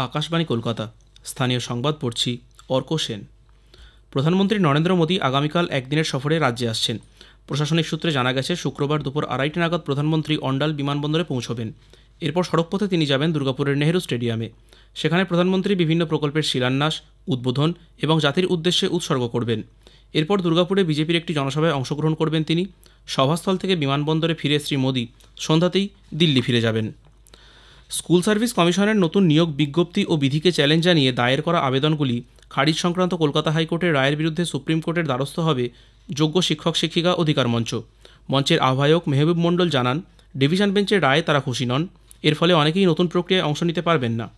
আকাশবাণী কলকাতা। স্থানীয় সংবাদ পড়ছি অর্ক সেন। প্রধানমন্ত্রী নরেন্দ্র মোদী আগামীকাল একদিনের সফরে রাজ্যে আসছেন। প্রশাসনিক সূত্রে জানা গেছে, শুক্রবার দুপুর 2:30 নাগাদ প্রধানমন্ত্রী অন্ডাল বিমানবন্দরে পৌঁছবেন। এরপর সড়কপথে তিনি যাবেন দুর্গাপুরের নেহেরু স্টেডিয়ামে। সেখানে প্রধানমন্ত্রী বিভিন্ন প্রকল্পের শিলান্যাস, উদ্বোধন এবং জাতির উদ্দেশ্যে উৎসর্গ করবেন। এরপর দুর্গাপুরে বিজেপির একটি জনসভায় অংশগ্রহণ করবেন তিনি। সভাস্থল থেকে বিমানবন্দরে ফিরে শ্রী মোদী সন্ধ্যাতেই দিল্লি ফিরে যাবেন। স্কুল সার্ভিস কমিশনের নতুন নিয়োগ বিজ্ঞপ্তি ও বিধিকে চ্যালেঞ্জ জানিয়ে দায়ের করা আবেদনগুলি খারিজ সংক্রান্ত কলকাতা হাইকোর্টের রায়ের বিরুদ্ধে সুপ্রিম কোর্টের দ্বারস্থ হবে যোগ্য শিক্ষক শিক্ষিকা অধিকার মঞ্চ। মঞ্চের আহ্বায়ক মেহবুব মণ্ডল জানান, ডিভিশন বেঞ্চের রায়ে তারা খুশি নন। এর ফলে অনেকেই নতুন প্রক্রিয়ায় অংশ নিতে পারবেন না।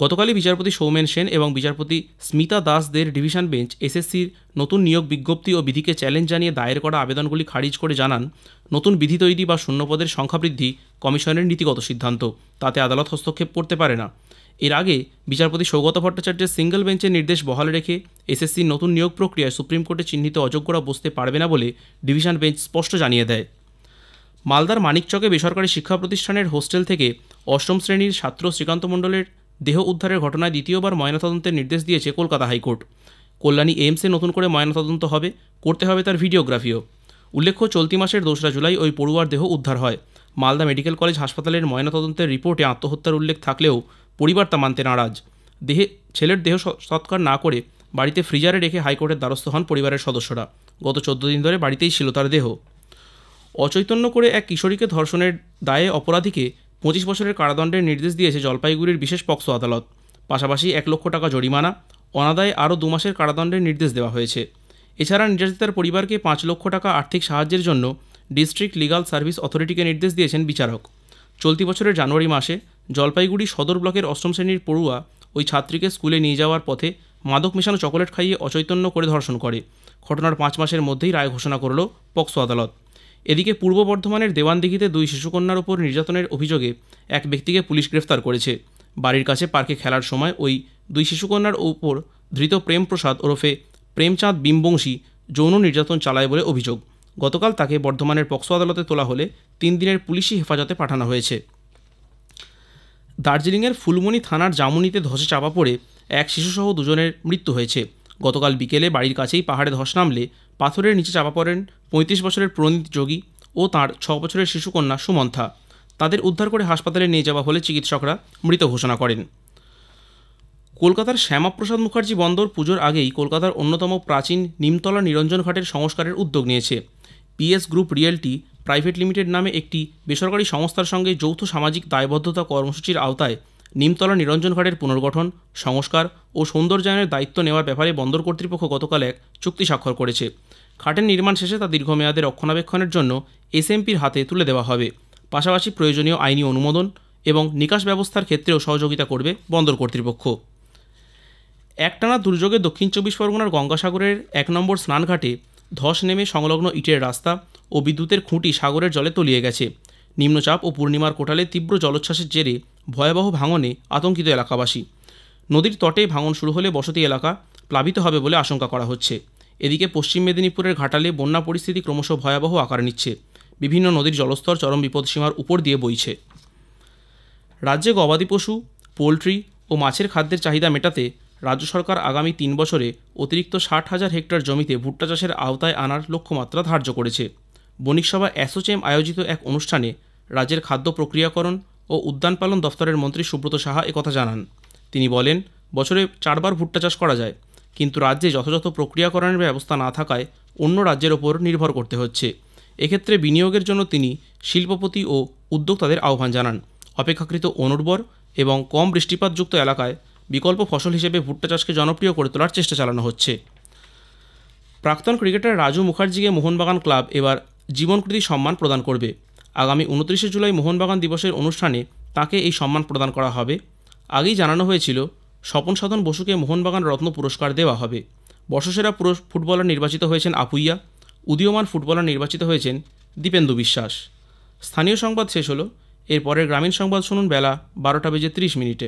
গতকালই বিচারপতি সৌমেন সেন এবং বিচারপতি স্মিতা দাসদের ডিভিশন বেঞ্চ এসএসসির নতুন নিয়োগ বিজ্ঞপ্তি ও বিধিকে চ্যালেঞ্জ জানিয়ে দায়ের করা আবেদনগুলি খারিজ করে জানান, নতুন বিধি তৈরি বা শূন্যপদের সংখ্যা বৃদ্ধি কমিশনের নীতিগত সিদ্ধান্ত, তাতে আদালত হস্তক্ষেপ করতে পারে না। এর আগে বিচারপতি সৌগত ভট্টাচার্যের সিঙ্গল বেঞ্চের নির্দেশ বহাল রেখে এসএসসির নতুন নিয়োগ প্রক্রিয়ায় সুপ্রিম কোর্টে চিহ্নিত অযোগ্যরা বসতে পারবে না বলে ডিভিশন বেঞ্চ স্পষ্ট জানিয়ে দেয়। মালদার মানিকচকে বেসরকারি শিক্ষা প্রতিষ্ঠানের হোস্টেল থেকে অষ্টম শ্রেণীর ছাত্র শ্রীকান্ত মণ্ডলের দেহ উদ্ধারের ঘটনায় দ্বিতীয়বার ময়নাতদন্তের নির্দেশ দিয়েছে কলকাতা হাইকোর্ট। কল্যাণী এইমসে নতুন করে ময়নাতদন্ত করতে হবে তার ভিডিওগ্রাফিও। উল্লেখ্য, চলতি মাসের 2রা জুলাই ওই পড়ুয়ার দেহ উদ্ধার হয়। মালদা মেডিকেল কলেজ হাসপাতালের ময়নাতদন্তের রিপোর্টে আত্মহত্যার উল্লেখ থাকলেও পরিবার তা মানতে নারাজ। ছেলের দেহ সৎকার না করে বাড়িতে ফ্রিজারে রেখে হাইকোর্টের দ্বারস্থ হন পরিবারের সদস্যরা। গত 14 দিন ধরে বাড়িতেই ছিল তার দেহ। অচৈতন্য করে এক কিশোরীকে ধর্ষণের দায়ে অপরাধীকে 25 বছরের কারাদণ্ডের নির্দেশ দিয়েছে জলপাইগুড়ির বিশেষ পক্সো আদালত। পাশাপাশি 1 লক্ষ টাকা জরিমানা, অনাদায়ে আরও 2 মাসের কারাদণ্ডের নির্দেশ দেওয়া হয়েছে। এছাড়া নির্যাতিতার পরিবারকে 5 লক্ষ টাকা আর্থিক সাহায্যের জন্য ডিস্ট্রিক্ট লিগাল সার্ভিস অথরিটিকে নির্দেশ দিয়েছেন বিচারক। চলতি বছরের জানুয়ারি মাসে জলপাইগুড়ি সদর ব্লকের 8ম শ্রেণীর পড়ুয়া ওই ছাত্রীকে স্কুলে নিয়ে যাওয়ার পথে মাদক মেশানো চকোলেট খাইয়ে অচৈতন্য করে ধর্ষণ করে। ঘটনার 5 মাসের মধ্যেই রায় ঘোষণা করল পক্সো আদালত। এদিকে পূর্ব বর্ধমানের দেওয়ানদিঘিতে 2 শিশুকন্যার উপর নির্যাতনের অভিযোগে এক ব্যক্তিকে পুলিশ গ্রেফতার করেছে। বাড়ির কাছে পার্কে খেলার সময় ওই 2 শিশুকন্যার উপর ধৃত প্রেম প্রসাদ ওরফে প্রেমচাঁদ বিমবংশী যৌন নির্যাতন চালায় বলে অভিযোগ। গতকাল তাকে বর্ধমানের পক্সো আদালতে তোলা হলে 3 দিনের পুলিশি হেফাজতে পাঠানো হয়েছে। দার্জিলিংয়ের ফুলমণি থানার জামুনিতে ধসে চাপা পড়ে এক শিশুসহ 2 জনের মৃত্যু হয়েছে। গতকাল বিকেলে বাড়ির কাছেই পাহাড়ে ধস নামলে পাথরের নিচে চাপা পড়েন 35 বছরের প্রণীত যোগী ও তাঁর 6 বছরের শিশুকন্যা সুমন্থা। তাদের উদ্ধার করে হাসপাতালে নিয়ে যাওয়া হলে চিকিৎসকরা মৃত ঘোষণা করেন। কলকাতার শ্যামাপ্রসাদ মুখার্জি বন্দর পুজোর আগেই কলকাতার অন্যতম প্রাচীন নিমতলা নিরঞ্জন ঘাটের সংস্কারের উদ্যোগ নিয়েছে। PS group realty private limited নামে একটি বেসরকারি সংস্থার সঙ্গে যৌথ সামাজিক দায়বদ্ধতা কর্মসূচির আওতায় নিমতলা নিরঞ্জন ঘাটের পুনর্গঠন, সংস্কার ও সৌন্দর্যায়নের দায়িত্ব নেওয়ার ব্যাপারে বন্দর কর্তৃপক্ষ গতকাল এক চুক্তি স্বাক্ষর করেছে। ঘাটের নির্মাণ শেষে তা দীর্ঘমেয়াদে রক্ষণাবেক্ষণের জন্য এসএমপির হাতে তুলে দেওয়া হবে। পাশাপাশি প্রয়োজনীয় আইনি অনুমোদন এবং নিকাশ ব্যবস্থার ক্ষেত্রেও সহযোগিতা করবে বন্দর কর্তৃপক্ষ। একটানা দুর্যোগে দক্ষিণ 24 পরগনার গঙ্গাসাগরের 1 নম্বর স্নানঘাটে ধস নেমে সংলগ্ন ইটের রাস্তা ও বিদ্যুতের খুঁটি সাগরের জলে তলিয়ে গেছে। নিম্নচাপ ও পূর্ণিমার কোটালে তীব্র জলোচ্ছ্বাসের জেরে ভয়াবহ ভাঙনে আতঙ্কিত এলাকাবাসী। নদীর তটে ভাঙন শুরু হলে বসতি এলাকা প্লাবিত হবে বলে আশঙ্কা করা হচ্ছে। এদিকে পশ্চিম মেদিনীপুরের ঘাটালে বন্যা পরিস্থিতি ক্রমশ ভয়াবহ আকার নিচ্ছে। বিভিন্ন নদীর জলস্তর চরম বিপদসীমার উপর দিয়ে বইছে। রাজ্যে গবাদি পশু, পোলট্রি ও মাছের খাদ্যের চাহিদা মেটাতে রাজ্য সরকার আগামী 3 বছরে অতিরিক্ত 60,000 হেক্টর জমিতে ভুট্টা চাষের আওতায় আনার লক্ষ্যমাত্রা ধার্য করেছে। বণিক সভা অ্যাসোচেম আয়োজিত এক অনুষ্ঠানে রাজ্যের খাদ্য প্রক্রিয়াকরণ ও উদ্যান পালন দফতরের মন্ত্রী সুব্রত সাহা একথা জানান। তিনি বলেন, বছরে 4 বার ভুট্টা চাষ করা যায়, কিন্তু রাজ্যে যথাযথ প্রক্রিয়াকরণের ব্যবস্থা না থাকায় অন্য রাজ্যের ওপর নির্ভর করতে হচ্ছে। এক্ষেত্রে বিনিয়োগের জন্য তিনি শিল্পপতি ও উদ্যোক্তাদের আহ্বান জানান। অপেক্ষাকৃত অনুর্বর এবং কম বৃষ্টিপাতযুক্ত এলাকায় বিকল্প ফসল হিসেবে ভুট্টা চাষকে জনপ্রিয় করে তোলার চেষ্টা চালানো হচ্ছে। প্রাক্তন ক্রিকেটার রাজু মুখার্জিকে মোহনবাগান ক্লাব এবার জীবনকৃতি সম্মান প্রদান করবে। আগামী 29শে জুলাই মোহনবাগান দিবসের অনুষ্ঠানে তাকে এই সম্মান প্রদান করা হবে। আগেই জানানো হয়েছিল, স্বপন সাধন বসুকে মোহনবাগান রত্ন পুরস্কার দেওয়া হবে। বর্ষসেরা ফুটবলার নির্বাচিত হয়েছেন আপুইয়া, উদীয়মান ফুটবলার নির্বাচিত হয়েছেন দীপেন্দু বিশ্বাস। স্থানীয় সংবাদ শেষ হলো। এরপরের গ্রামীণ সংবাদ শুনুন বেলা 12টা বেজে 30 মিনিটে।